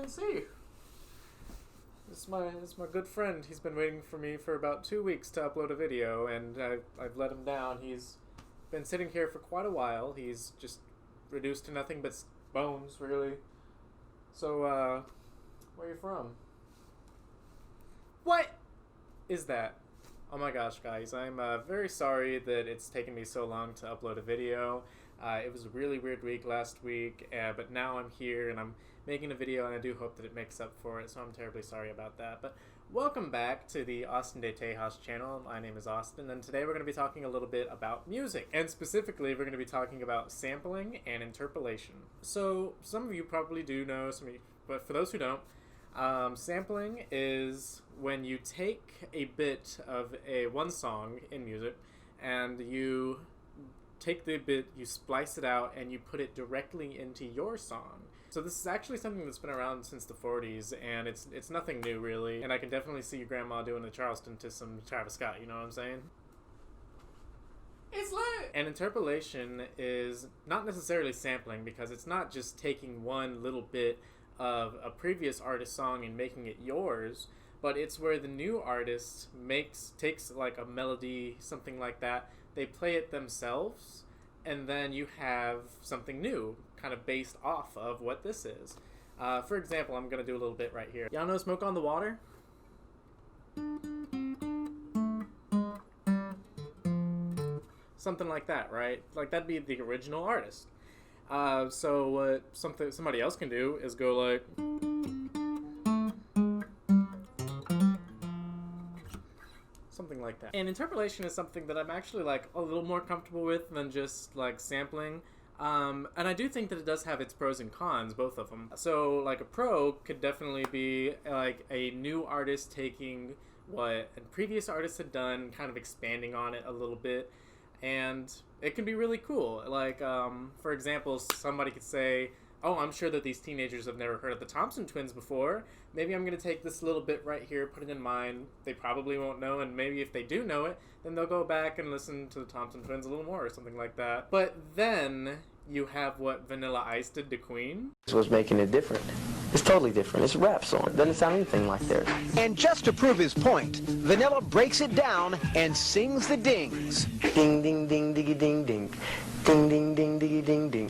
see. This is my good friend. He's been waiting for me for about 2 weeks to upload a video, and I've let him down. He's been sitting here for quite a while. He's just reduced to nothing but bones, really. So, where are you from? What is that? Oh my gosh, guys, I'm very sorry that it's taken me so long to upload a video. It was a really weird week last week, but now I'm here and I'm making a video, and I do hope that it makes up for it, so I'm terribly sorry about that. But welcome back to the Austin de Tejas channel. My name is Austin, and today we're going to be talking a little bit about music, and specifically we're going to be talking about sampling and interpolation. So some of you probably do know, but for those who don't, sampling is when you take a bit of one song in music and you take the bit, you splice it out, and you put it directly into your song. So this is actually something that's been around since the 40s, and it's nothing new really, and I can definitely see your grandma doing the Charleston to some Travis Scott, you know what I'm saying? It's lit! And interpolation is not necessarily sampling, because it's not just taking one little bit of a previous artist's song and making it yours, but it's where the new artist takes like a melody, something like that, they play it themselves, and then you have something new, kind of based off of what this is. For example, I'm gonna do a little bit right here. Y'all know Smoke on the Water? Something like that, right? Like that'd be the original artist. So what somebody else can do is go like, something like that. And interpolation is something that I'm actually like a little more comfortable with than just like sampling. And I do think that it does have its pros and cons, both of them. So like a pro could definitely be like a new artist taking what a previous artist had done, kind of expanding on it a little bit, and it can be really cool. Like, for example, somebody could say, oh, I'm sure that these teenagers have never heard of the Thompson Twins before. Maybe I'm going to take this little bit right here, put it in mine. They probably won't know, and maybe if they do know it, then they'll go back and listen to the Thompson Twins a little more or something like that. But then you have what Vanilla Ice did to Queen. This was making it different. It's totally different. It's a rap song. It doesn't sound anything like theirs. And just to prove his point, Vanilla breaks it down and sings the dings. Ding, ding, ding, diggy, ding, ding. Ding, ding, ding, diggy, ding, ding.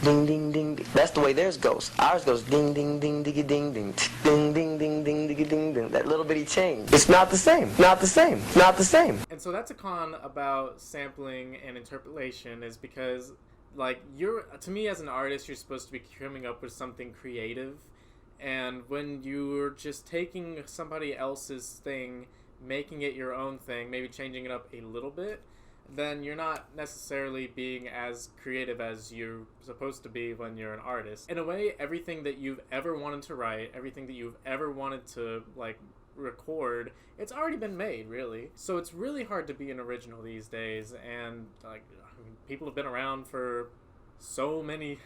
Ding, ding, ding, ding. That's the way theirs goes. Ours goes ding, ding, ding, diggy, ding, ding. Ding, ding, ding, ding, diggy, ding, ding. That little bitty change. It's not the same. Not the same. Not the same. And so that's a con about sampling and interpolation, is because, like, to me as an artist, you're supposed to be coming up with something creative. And when you're just taking somebody else's thing, making it your own thing, maybe changing it up a little bit, then you're not necessarily being as creative as you're supposed to be when you're an artist. In a way, everything that you've ever wanted to write, everything that you've ever wanted to, like, record, it's already been made, really. So it's really hard to be an original these days, and, like, I mean, people have been around for so many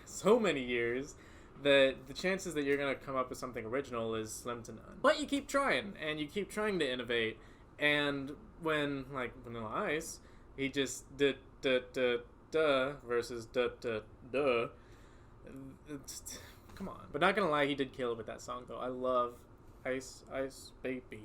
years that the chances that you're going to come up with something original is slim to none. But you keep trying, and you keep trying to innovate, and when, like, Vanilla Ice, he just did da versus da. Come on. But not gonna lie, he did kill it with that song, though. I love Ice Baby.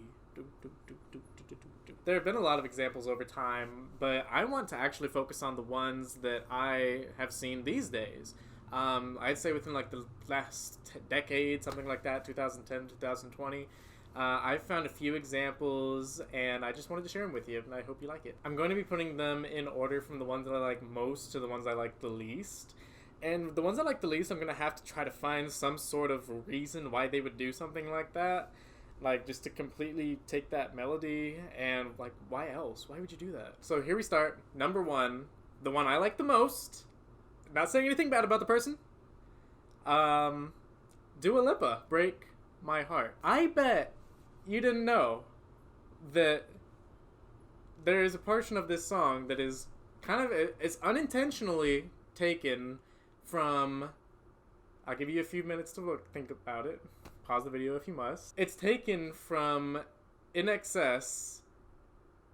There have been a lot of examples over time, but I want to actually focus on the ones that I have seen these days. I'd say within like the last decade, something like that, 2010, 2020. I've found a few examples, and I just wanted to share them with you, and I hope you like it. I'm going to be putting them in order from the ones that I like most to the ones I like the least. And the ones I like the least, I'm going to have to try to find some sort of reason why they would do something like that. Like, just to completely take that melody, and, like, why else? Why would you do that? So here we start. Number one, the one I like the most. Not saying anything bad about the person. Dua Lipa, Break My Heart. I bet you didn't know that there is a portion of this song that is kind of, it's unintentionally taken from, I'll give you a few minutes to think about it. Pause the video if you must. It's taken from INXS,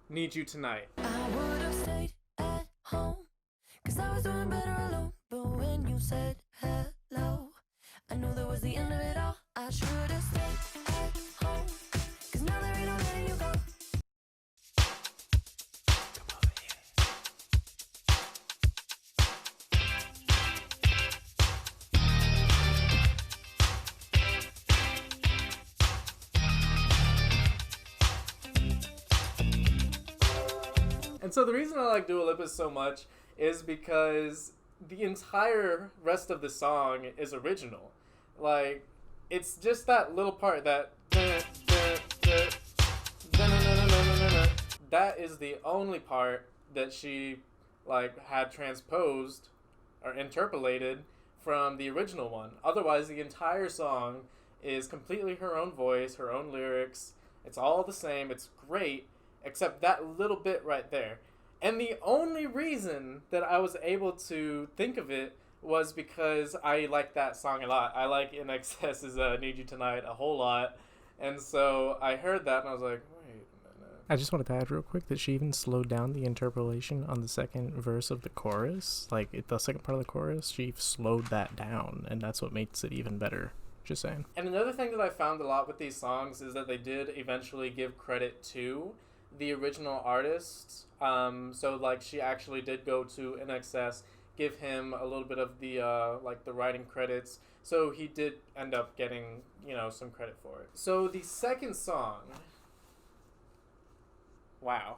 Need You Tonight. I would have stayed at home, 'cause I was doing better alone. But when you said hello, I knew that was the end of it all. I should've stayed at home. 'Cause now there ain't no letting you go. And so the reason I like Dua Lipa so much is because the entire rest of the song is original. Like, it's just that little part that that is the only part that she like had transposed or interpolated from the original one. Otherwise, the entire song is completely her own voice, her own lyrics. It's all the same. It's great, except that little bit right there. And the only reason that I was able to think of it was because I like that song a lot. I like INXS's Need You Tonight a whole lot. And so I heard that and I was like, wait a minute. I just wanted to add real quick that she even slowed down the interpolation on the second verse of the chorus. Like, the second part of the chorus, she slowed that down, and that's what makes it even better. Just saying. And another thing that I found a lot with these songs is that they did eventually give credit to the original artist. So like she actually did go to INXS, give him a little bit of the like the writing credits. So he did end up getting, you know, some credit for it. So the second song, wow,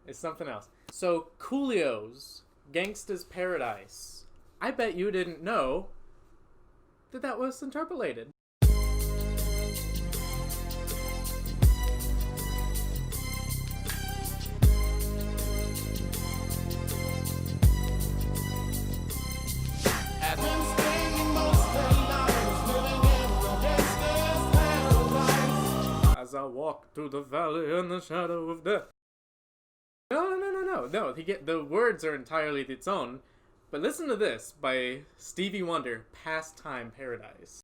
it's something else. So Koolio's Gangsta's Paradise. I bet you didn't know that that was interpolated. As I walk through the valley in the shadow of death. No. The words are entirely its own. But listen to this by Stevie Wonder, Pastime Paradise.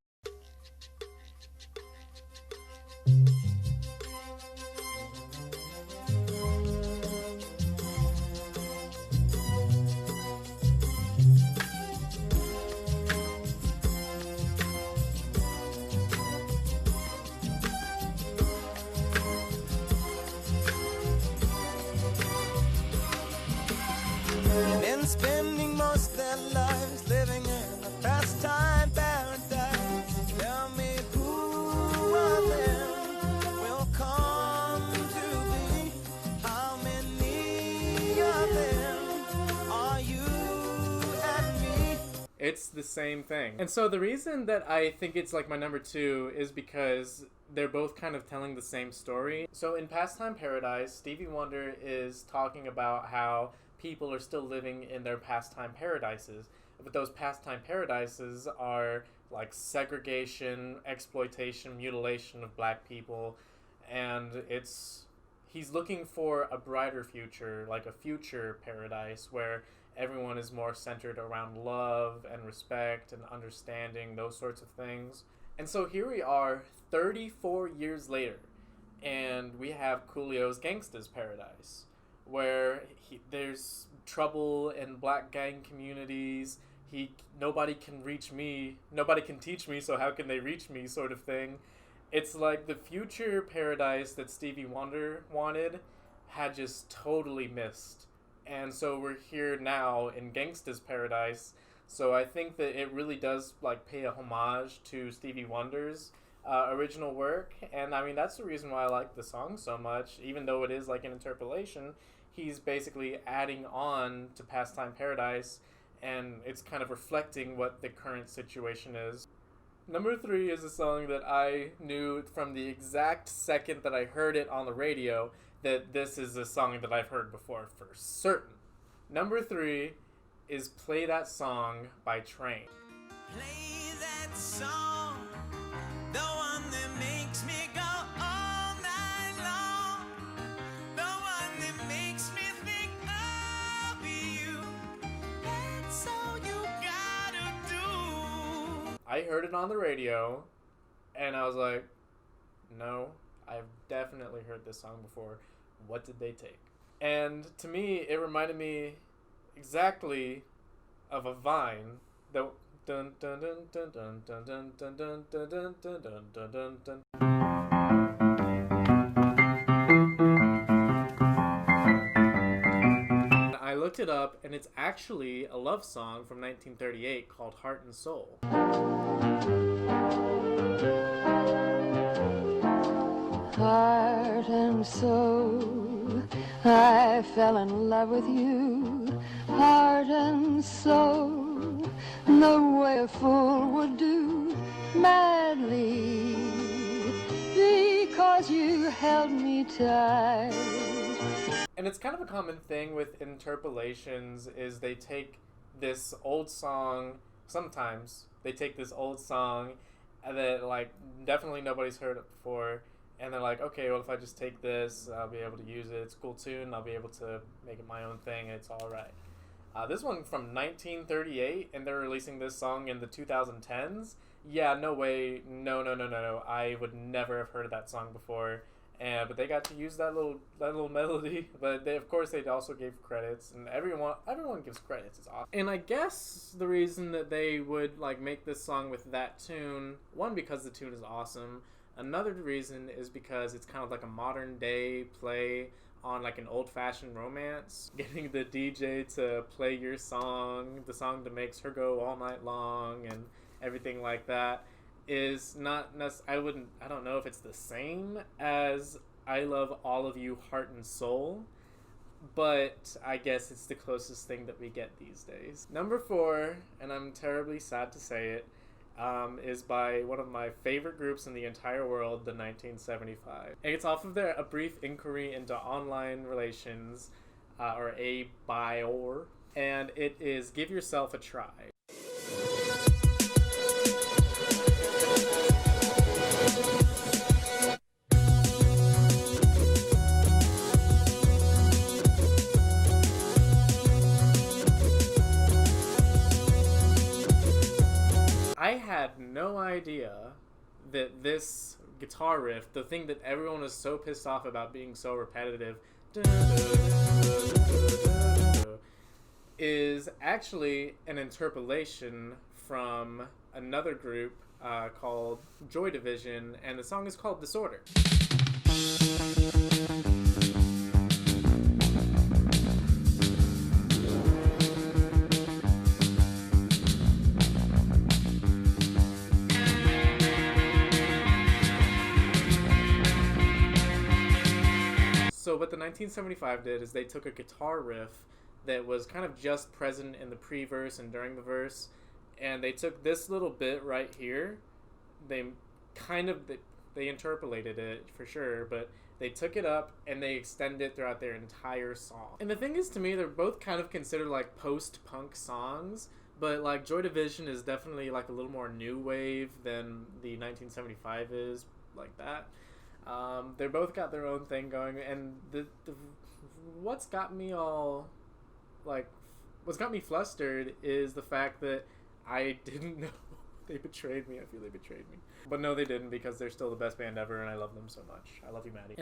And spending most of their lives living in a pastime paradise. Tell me who of them will come to be? How many of them are you and me? It's the same thing. And so the reason that I think it's like my number two is because they're both kind of telling the same story. So in Pastime Paradise, Stevie Wonder is talking about how people are still living in their pastime paradises, but those pastime paradises are like segregation, exploitation, mutilation of black people, and he's looking for a brighter future, like a future paradise where everyone is more centered around love and respect and understanding, those sorts of things. And so here we are 34 years later, and we have Koolio's Gangsta's Paradise, where there's trouble in black gang communities. Nobody can reach me, nobody can teach me, so how can they reach me, sort of thing. It's like the future paradise that Stevie Wonder wanted had just totally missed. And so we're here now in Gangsta's Paradise. So I think that it really does like pay a homage to Stevie Wonder's original work. And I mean, that's the reason why I like the song so much, even though it is like an interpolation. He's basically adding on to Pastime Paradise, and it's kind of reflecting what the current situation is. Number 3 is a song that I knew from the exact second that I heard it on the radio that this is a song that I've heard before for certain. Number 3 is Play That Song by Train. Play that song, the one that makes me go all night long, the one that makes me think of you. That's all you gotta do. I heard it on the radio, and I was like, no, I've definitely heard this song before. What did they take? And to me, it reminded me exactly of a Vine that Dun dun dun dun dun dun dun dun dun dun dun dun dun dun dun. I looked it up, and it's actually a love song from 1938 called Heart and Soul. Heart and soul, I fell in love with you. Heart and soul, the way a fool would do, madly, because you held me tight. And it's kind of a common thing with interpolations is they take this old song, sometimes they take this old song that like definitely nobody's heard it before, and they're like, okay, well if I just take this, I'll be able to use it, it's a cool tune, I'll be able to make it my own thing, it's alright. This one from 1938, and they're releasing this song in the 2010s. Yeah, no way, no, I would never have heard of that song before. But they got to use that little melody. But they, of course, they also gave credits, and everyone gives credits. It's awesome. And I guess the reason that they would like make this song with that tune, one, because the tune is awesome. Another reason is because it's kind of like a modern day play on like an old-fashioned romance. Getting the DJ to play your song, the song that makes her go all night long, and everything like that. Is not I don't know if it's the same as I Love All of You Heart and Soul, but I guess it's the closest thing that we get these days. Number 4, and I'm terribly sad to say it, is by one of my favorite groups in the entire world, the 1975. And it's off of their A Brief Inquiry into Online Relations, or A Bior, and it is Give Yourself a Try. I had no idea that this guitar riff, the thing that everyone was so pissed off about being so repetitive, is actually an interpolation from another group called Joy Division, and the song is called Disorder. So what the 1975 did is they took a guitar riff that was kind of just present in the pre-verse and during the verse, and they took this little bit right here. They interpolated it for sure, but they took it up and they extended it throughout their entire song. And the thing is, to me, they're both kind of considered like post-punk songs, but like Joy Division is definitely like a little more new wave than the 1975 is, like that. They're both got their own thing going, and what's got me flustered is the fact that I didn't know they betrayed me. I feel they betrayed me, but no, they didn't, because they're still the best band ever, and I love them so much. I love you, Maddie.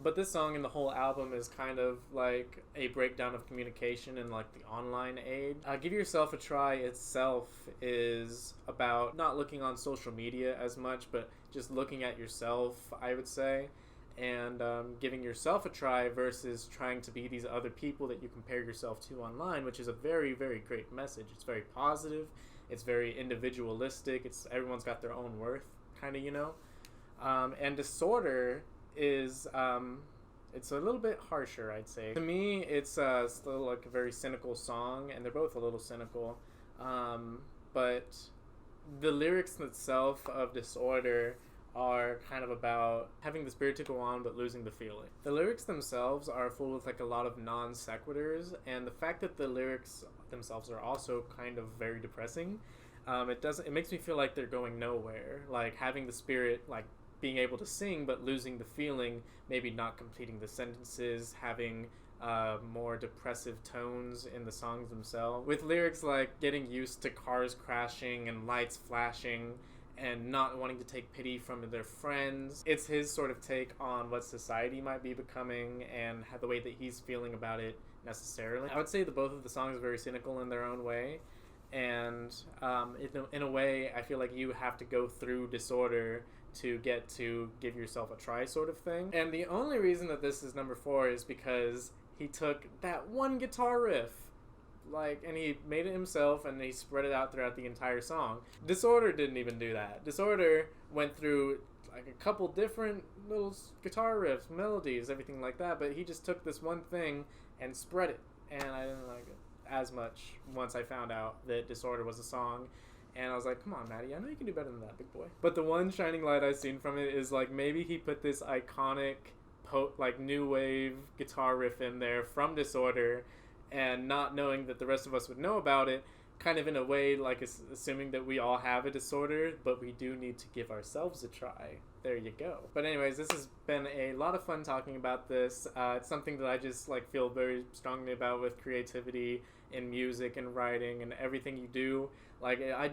But this song and the whole album is kind of like a breakdown of communication in like the online age. Give Yourself a Try itself is about not looking on social media as much, but just looking at yourself, I would say, and giving yourself a try versus trying to be these other people that you compare yourself to online, which is a very, very great message. It's very positive. It's very individualistic. Everyone's got their own worth, kind of, you know. And Disorder is it's a little bit harsher, I'd say. To me, it's still like a very cynical song, and they're both a little cynical. But the lyrics itself of Disorder are kind of about having the spirit to go on but losing the feeling. The lyrics themselves are full of like a lot of non sequiturs, and the fact that the lyrics themselves are also kind of very depressing, it makes me feel like they're going nowhere, like having the spirit, like being able to sing but losing the feeling, maybe not completing the sentences, having more depressive tones in the songs themselves, with lyrics like getting used to cars crashing and lights flashing and not wanting to take pity from their friends. It's his sort of take on what society might be becoming and the way that he's feeling about it necessarily. I would say that both of the songs are very cynical in their own way, And in a way, I feel like you have to go through Disorder to get to Give Yourself a Try sort of thing. And the only reason that this is number 4 is because he took that one guitar riff, and he made it himself, and he spread it out throughout the entire song. Disorder didn't even do that. Disorder went through like a couple different little guitar riffs, melodies, everything like that, but he just took this one thing and spread it, and I didn't like it as much once I found out that Disorder was a song. And I was like, come on, Maddie, I know you can do better than that, big boy. But the one shining light I've seen from it is maybe he put this iconic new wave guitar riff in there from Disorder, and not knowing that the rest of us would know about it, kind of in a way assuming that we all have a disorder, but we do need to give ourselves a try. There you go. But anyways, this has been a lot of fun talking about this. It's something that I just feel very strongly about with creativity in music and writing and everything you do. I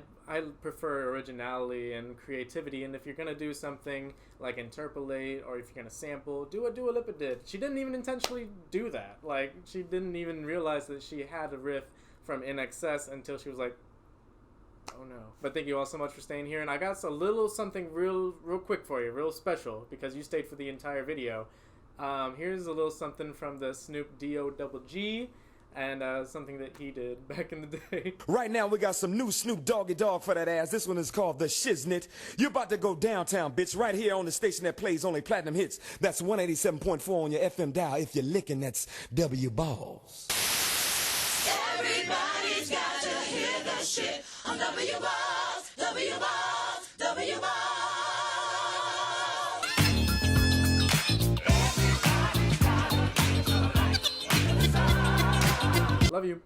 prefer originality and creativity, and if you're gonna do something like interpolate, or if you're gonna sample, do what Dua Lipa did. She didn't even intentionally do that. She didn't even realize that she had a riff from INXS until she was like, oh no. But thank you all so much for staying here, and I got a little something real quick for you, real special, because you stayed for the entire video. Here's a little something from the Snoop D-O-double-G, and something that he did back in the day. Right now we got some new Snoop Doggy Dogg for that ass. This one is called The Shiznit. You're about to go downtown, bitch, right here on the station that plays only platinum hits. That's 187.4 on your FM dial. If you're licking, that's W Balls. Everybody's got to hear the shit on W Balls, W Balls, W Balls. Love you.